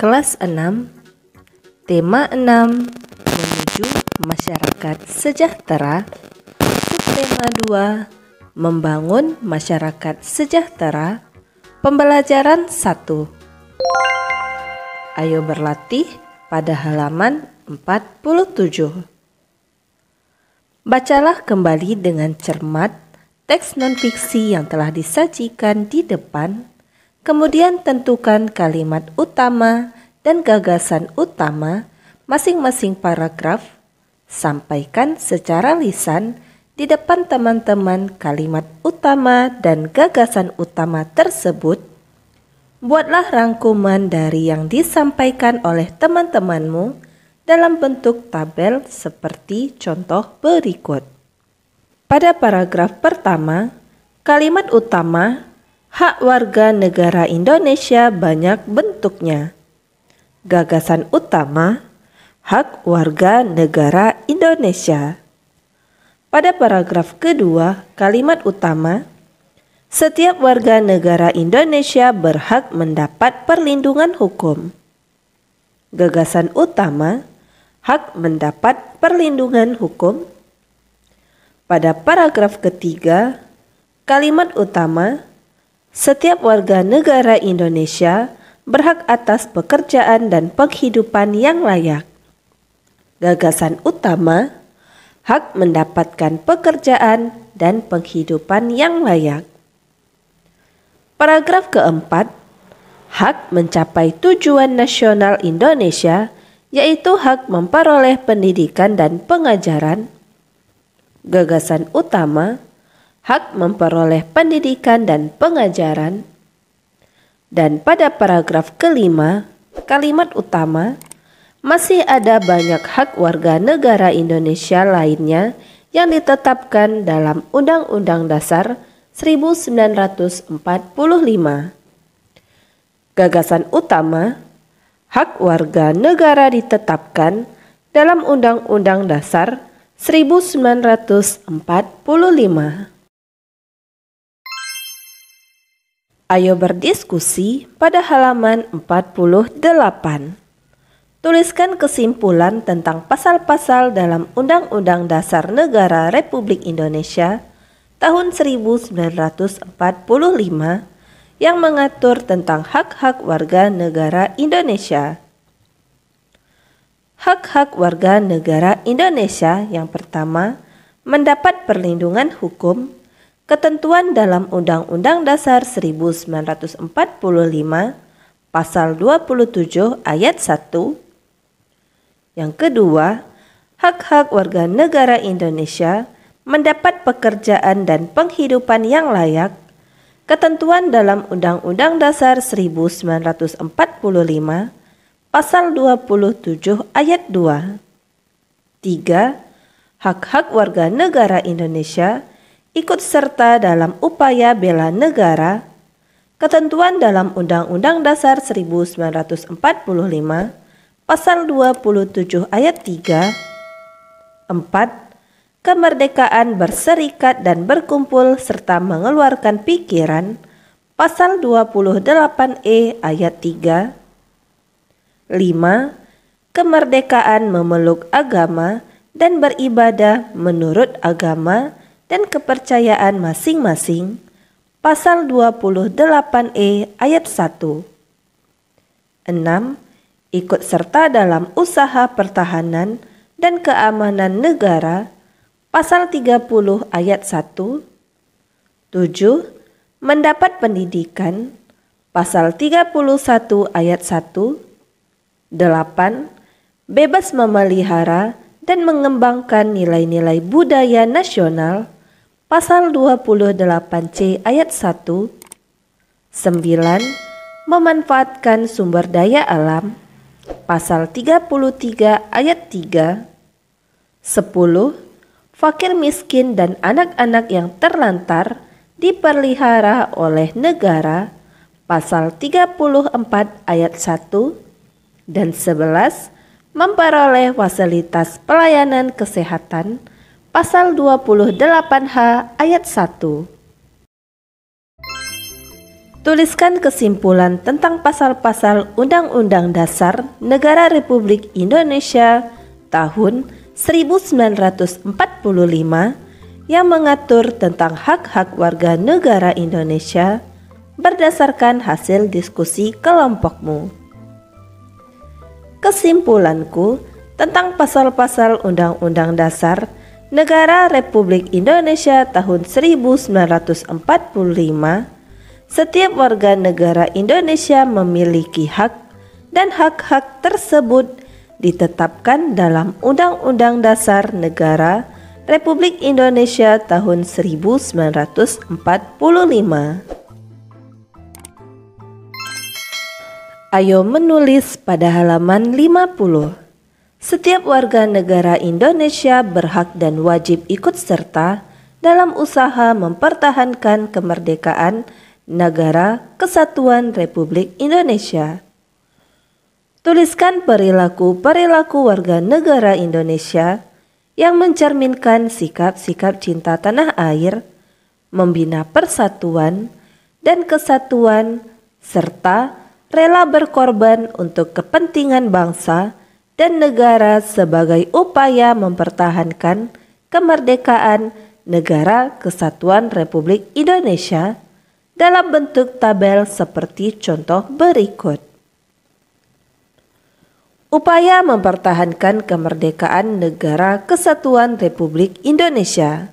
Kelas 6, Tema 6, Menuju Masyarakat Sejahtera. Subtema 2, Membangun Masyarakat Sejahtera. Pembelajaran 1. Ayo berlatih pada halaman 47. Bacalah kembali dengan cermat teks non-fiksi yang telah disajikan di depan. Kemudian tentukan kalimat utama dan gagasan utama masing-masing paragraf. Sampaikan secara lisan di depan teman-teman kalimat utama dan gagasan utama tersebut. Buatlah rangkuman dari yang disampaikan oleh teman-temanmu dalam bentuk tabel seperti contoh berikut. Pada paragraf pertama, kalimat utama hak warga negara Indonesia banyak bentuknya. Gagasan utama, hak warga negara Indonesia. Pada paragraf kedua, kalimat utama, setiap warga negara Indonesia berhak mendapat perlindungan hukum. Gagasan utama, hak mendapat perlindungan hukum. Pada paragraf ketiga, kalimat utama, setiap warga negara Indonesia berhak atas pekerjaan dan penghidupan yang layak. Gagasan utama, hak mendapatkan pekerjaan dan penghidupan yang layak. Paragraf keempat, hak mencapai tujuan nasional Indonesia, yaitu hak memperoleh pendidikan dan pengajaran. Gagasan utama, hak memperoleh pendidikan dan pengajaran. Dan pada paragraf kelima, kalimat utama, masih ada banyak hak warga negara Indonesia lainnya yang ditetapkan dalam Undang-Undang Dasar 1945. Gagasan utama, hak warga negara ditetapkan dalam Undang-Undang Dasar 1945. Ayo berdiskusi pada halaman 48. Tuliskan kesimpulan tentang pasal-pasal dalam Undang-Undang Dasar Negara Republik Indonesia tahun 1945 yang mengatur tentang hak-hak warga negara Indonesia. Hak-hak warga negara Indonesia yang pertama, mendapat perlindungan hukum. Ketentuan dalam Undang-Undang Dasar 1945 Pasal 27 Ayat 1. Yang kedua, hak-hak warga negara Indonesia mendapat pekerjaan dan penghidupan yang layak. Ketentuan dalam Undang-Undang Dasar 1945 Pasal 27 Ayat 2. 3. Hak-hak warga negara Indonesia ikut serta dalam upaya bela negara. Ketentuan dalam Undang-Undang Dasar 1945 Pasal 27 Ayat 3. 4. Kemerdekaan berserikat dan berkumpul serta mengeluarkan pikiran. Pasal 28E Ayat 3. 5. Kemerdekaan memeluk agama dan beribadah menurut agama dan kepercayaan masing-masing. Pasal 28E Ayat 1. 6. Ikut serta dalam usaha pertahanan dan keamanan negara. Pasal 30 Ayat 1. 7. Mendapat pendidikan. Pasal 31 Ayat 1. 8. Bebas memelihara dan mengembangkan nilai-nilai budaya nasional. Pasal 28C Ayat 1. 9. Memanfaatkan sumber daya alam. Pasal 33 Ayat 3. 10. Fakir miskin dan anak-anak yang terlantar dipelihara oleh negara. Pasal 34 Ayat 1. Dan 11. Memperoleh fasilitas pelayanan kesehatan. Pasal 28H Ayat 1. Tuliskan kesimpulan tentang pasal-pasal Undang-Undang Dasar Negara Republik Indonesia tahun 1945 yang mengatur tentang hak-hak warga negara Indonesia berdasarkan hasil diskusi kelompokmu. Kesimpulanku tentang pasal-pasal Undang-Undang Dasar Negara Republik Indonesia tahun 1945, setiap warga negara Indonesia memiliki hak dan hak-hak tersebut ditetapkan dalam Undang-Undang Dasar Negara Republik Indonesia tahun 1945. Ayo menulis pada halaman 50. Setiap warga negara Indonesia berhak dan wajib ikut serta dalam usaha mempertahankan kemerdekaan Negara Kesatuan Republik Indonesia. Tuliskan perilaku-perilaku warga negara Indonesia yang mencerminkan sikap-sikap cinta tanah air, membina persatuan dan kesatuan, serta rela berkorban untuk kepentingan bangsa dan negara sebagai upaya mempertahankan kemerdekaan Negara Kesatuan Republik Indonesia dalam bentuk tabel seperti contoh berikut. Upaya mempertahankan kemerdekaan Negara Kesatuan Republik Indonesia.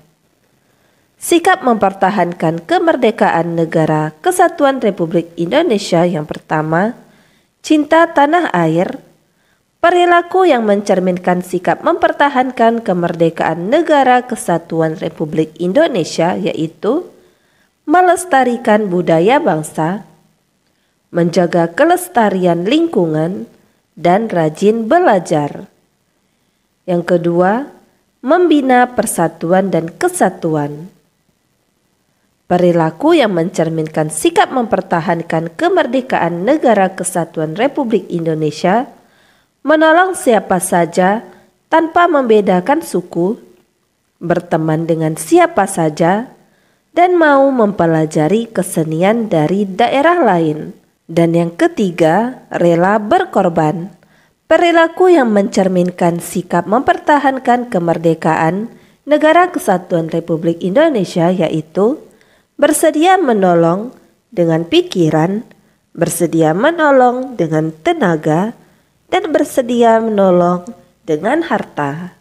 Sikap mempertahankan kemerdekaan Negara Kesatuan Republik Indonesia yang pertama, cinta tanah air. Perilaku yang mencerminkan sikap mempertahankan kemerdekaan Negara Kesatuan Republik Indonesia yaitu melestarikan budaya bangsa, menjaga kelestarian lingkungan, dan rajin belajar. Yang kedua, membina persatuan dan kesatuan. Perilaku yang mencerminkan sikap mempertahankan kemerdekaan Negara Kesatuan Republik Indonesia, menolong siapa saja tanpa membedakan suku, berteman dengan siapa saja, dan mau mempelajari kesenian dari daerah lain. Dan yang ketiga, rela berkorban. Perilaku yang mencerminkan sikap mempertahankan kemerdekaan Negara Kesatuan Republik Indonesia yaitu bersedia menolong dengan pikiran, bersedia menolong dengan tenaga, dan bersedia menolong dengan harta.